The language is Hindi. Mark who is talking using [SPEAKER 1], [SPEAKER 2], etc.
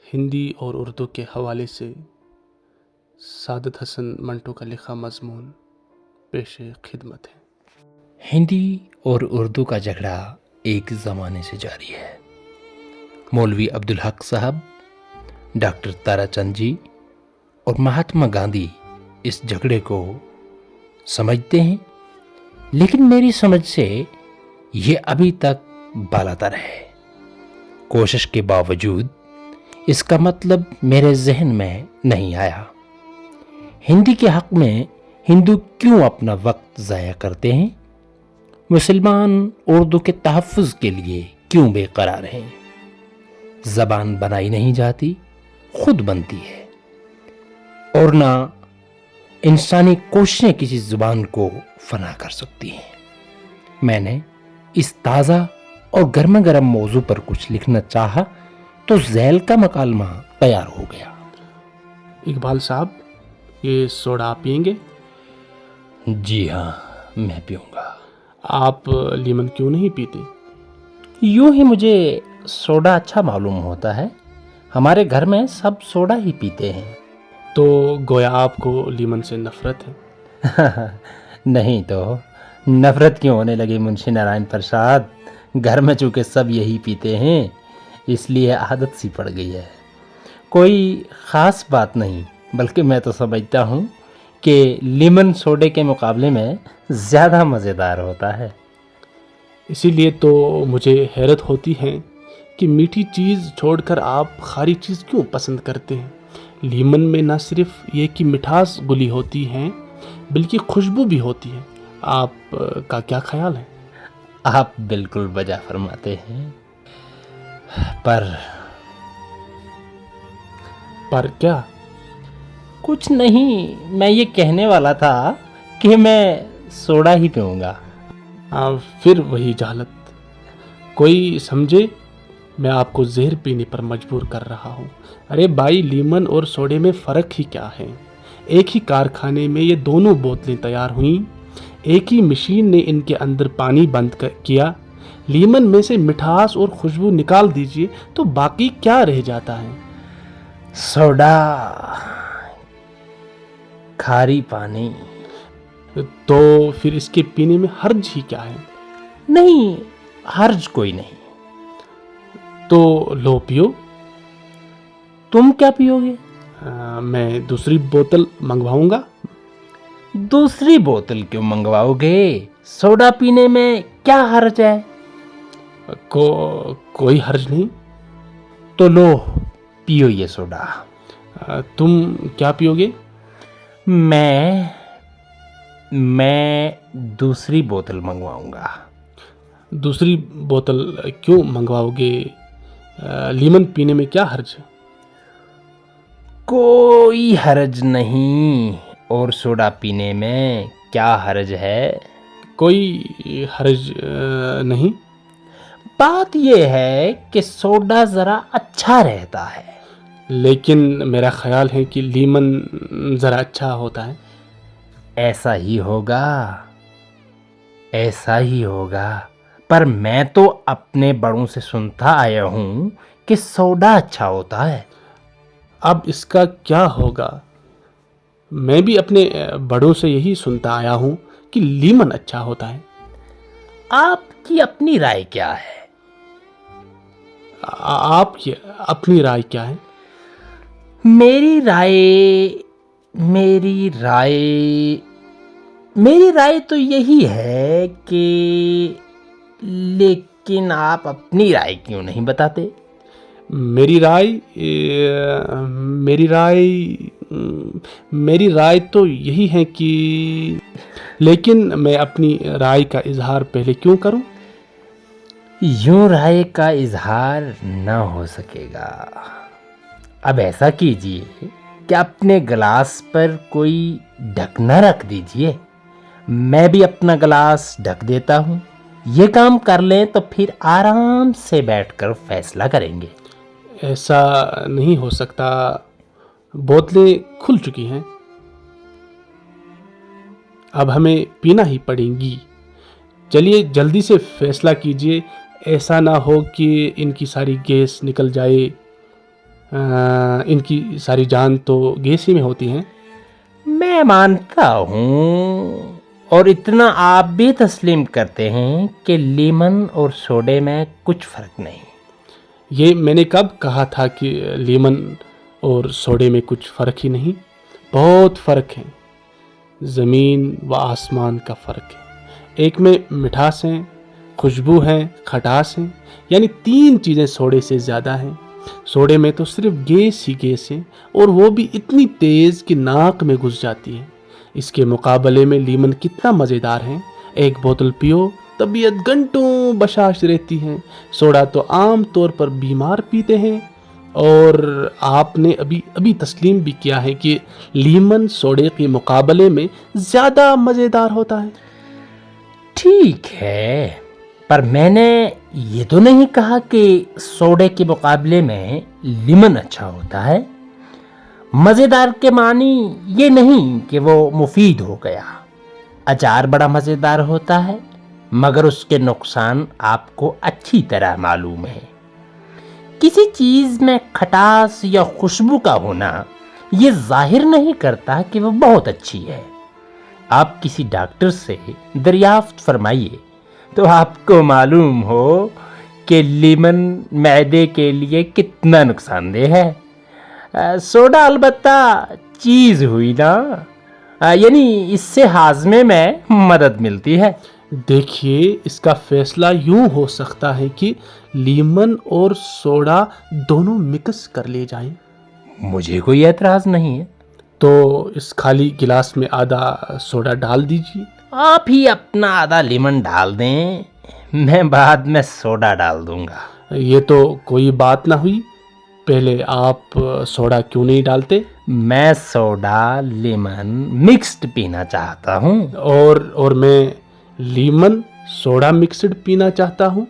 [SPEAKER 1] हिंदी और उर्दू के हवाले से सादत हसन मंटो का लिखा मजमून पेश खिदमत है।
[SPEAKER 2] हिंदी और उर्दू का झगड़ा एक ज़माने से जारी है। मौलवी अब्दुल हक साहब, डॉक्टर ताराचंद जी और महात्मा गांधी इस झगड़े को समझते हैं, लेकिन मेरी समझ से ये अभी तक बालातर है। कोशिश के बावजूद इसका मतलब मेरे जहन में नहीं आया। हिंदी के हक में हिंदू क्यों अपना वक्त ज़ाया करते हैं? मुसलमान उर्दू के तहफ़्फ़ुज़ के लिए क्यों बेकरार हैं? ज़बान बनाई नहीं जाती, खुद बनती है, और ना इंसानी कोशिशें किसी ज़ुबान को फना कर सकती हैं। मैंने इस ताज़ा और गर्मा गर्म मौजू पर कुछ लिखना चाहा तो झैल का मकालमा तैयार हो गया।
[SPEAKER 1] इकबाल साहब, ये सोडा आप पियेंगे?
[SPEAKER 2] जी हाँ, मैं पीऊँगा।
[SPEAKER 1] आप लीमन क्यों नहीं पीते?
[SPEAKER 2] यूँ ही मुझे सोडा अच्छा मालूम होता है। हमारे घर में सब सोडा ही पीते हैं।
[SPEAKER 1] तो गोया आपको लीमन से नफरत है?
[SPEAKER 2] नहीं तो नफरत क्यों होने लगी मुंशी नारायण प्रसाद? घर में चूँकि सब यही पीते हैं, इसलिए आदत सी पड़ गई है। कोई ख़ास बात नहीं, बल्कि मैं तो समझता हूँ कि लेमन सोडे के मुकाबले में ज़्यादा मज़ेदार होता है।
[SPEAKER 1] इसीलिए तो मुझे हैरत होती है कि मीठी चीज़ छोड़कर आप खारी चीज़ क्यों पसंद करते हैं। लीमन में न सिर्फ ये कि मिठास घुली होती है, बल्कि खुशबू भी होती है। आप का क्या ख्याल है?
[SPEAKER 2] आप बिल्कुल बजा फरमाते हैं, पर
[SPEAKER 1] क्या?
[SPEAKER 2] कुछ नहीं, मैं ये कहने वाला था कि मैं सोडा ही पीऊँगा।
[SPEAKER 1] फिर वही जहालत। कोई समझे, मैं आपको जहर पीने पर मजबूर कर रहा हूँ। अरे भाई, लीमन और सोडे में फ़र्क ही क्या है? एक ही कारखाने में ये दोनों बोतलें तैयार हुईं, एक ही मशीन ने इनके अंदर पानी बंद किया। लीमन में से मिठास और खुशबू निकाल दीजिए तो बाकी क्या रह जाता है?
[SPEAKER 2] सोडा, खारी पानी।
[SPEAKER 1] तो फिर इसके पीने में हर्ज ही क्या है?
[SPEAKER 2] नहीं, हर्ज कोई नहीं।
[SPEAKER 1] तो लो पियो।
[SPEAKER 2] तुम क्या पियोगे?
[SPEAKER 1] मैं दूसरी बोतल मंगवाऊंगा।
[SPEAKER 2] दूसरी बोतल क्यों मंगवाओगे? सोडा पीने में क्या हर्ज है?
[SPEAKER 1] कोई हर्ज नहीं।
[SPEAKER 2] तो लो, पियो ये सोडा।
[SPEAKER 1] तुम क्या पियोगे?
[SPEAKER 2] मैं दूसरी बोतल मंगवाऊंगा।
[SPEAKER 1] दूसरी बोतल क्यों मंगवाओगे? लीमन पीने में क्या हर्ज है?
[SPEAKER 2] कोई हर्ज नहीं। और सोडा पीने में क्या हर्ज है?
[SPEAKER 1] कोई हर्ज नहीं।
[SPEAKER 2] बात यह है कि सोडा ज़रा अच्छा रहता है।
[SPEAKER 1] लेकिन मेरा ख्याल है कि लीमन ज़रा अच्छा होता है।
[SPEAKER 2] ऐसा ही होगा, पर मैं तो अपने बड़ों से सुनता आया हूँ कि सोडा अच्छा होता है।
[SPEAKER 1] अब इसका क्या होगा? मैं भी अपने बड़ों से यही सुनता आया हूँ कि लीमन अच्छा होता है।
[SPEAKER 2] आपकी अपनी राय क्या है?
[SPEAKER 1] आपकी अपनी राय क्या है?
[SPEAKER 2] मेरी राय तो यही है कि, लेकिन आप अपनी राय क्यों नहीं बताते?
[SPEAKER 1] मेरी राय तो यही है कि, लेकिन मैं अपनी राय का इजहार पहले क्यों करूं?
[SPEAKER 2] यूं राय का इजहार न हो सकेगा। अब ऐसा कीजिए कि अपने गिलास पर कोई ढकना रख दीजिए, मैं भी अपना गिलास ढक देता हूँ। ये काम कर लें तो फिर आराम से बैठकर फैसला करेंगे।
[SPEAKER 1] ऐसा नहीं हो सकता, बोतलें खुल चुकी हैं। अब हमें पीना ही पड़ेंगी। चलिए जल्दी से फैसला कीजिए, ऐसा ना हो कि इनकी सारी गैस निकल जाए। इनकी सारी जान तो गैस ही में होती है।
[SPEAKER 2] मैं मानता हूँ, और इतना आप भी तस्लीम करते हैं कि लीमन और सोडे में कुछ फर्क नहीं।
[SPEAKER 1] ये मैंने कब कहा था कि लीमन और सोडे में कुछ फ़र्क ही नहीं? बहुत फ़र्क है, ज़मीन व आसमान का फ़र्क है। एक में मिठास है, खुशबू है, खटास है, यानी 3 चीज़ें सोडे से ज़्यादा हैं। सोडे में तो सिर्फ गैस ही गैस है, और वो भी इतनी तेज़ कि नाक में घुस जाती है। इसके मुकाबले में लीमन कितना मज़ेदार है। एक बोतल पियो, तबीयत घंटों बशाश रहती है। सोडा तो आम तौर पर बीमार पीते हैं, और आपने अभी अभी तस्लीम भी किया है कि लीमन सोडे के मुकाबले में ज़्यादा मज़ेदार होता है।
[SPEAKER 2] ठीक है, पर मैंने ये तो नहीं कहा कि सोडे के मुकाबले में लीमन अच्छा होता है। मज़ेदार के मानी ये नहीं कि वो मुफीद हो गया। अचार बड़ा मज़ेदार होता है, मगर उसके नुकसान आपको अच्छी तरह मालूम है। किसी चीज़ में खटास या खुशबू का होना ये जाहिर नहीं करता कि वो बहुत अच्छी है। आप किसी डॉक्टर से दरियाफ्त फरमाइए तो आपको मालूम हो कि लीमन मैदे के लिए कितना नुकसानदेह है। सोडा अलबत्ता चीज़ हुई ना, यानी इससे हाजमे में मदद मिलती है।
[SPEAKER 1] देखिए, इसका फैसला यूं हो सकता है कि लीमन और सोडा दोनों मिक्स कर ले जाएं।
[SPEAKER 2] मुझे कोई एतराज़ नहीं है।
[SPEAKER 1] तो इस खाली गिलास में आधा सोडा डाल दीजिए।
[SPEAKER 2] आप ही अपना आधा लीमन डाल दें, मैं बाद में सोडा डाल दूंगा।
[SPEAKER 1] ये तो कोई बात ना हुई। पहले आप सोडा क्यों नहीं डालते?
[SPEAKER 2] मैं सोडा लीमन मिक्स्ड पीना चाहता हूँ।
[SPEAKER 1] और मैं लीमन सोडा मिक्स्ड पीना चाहता हूँ।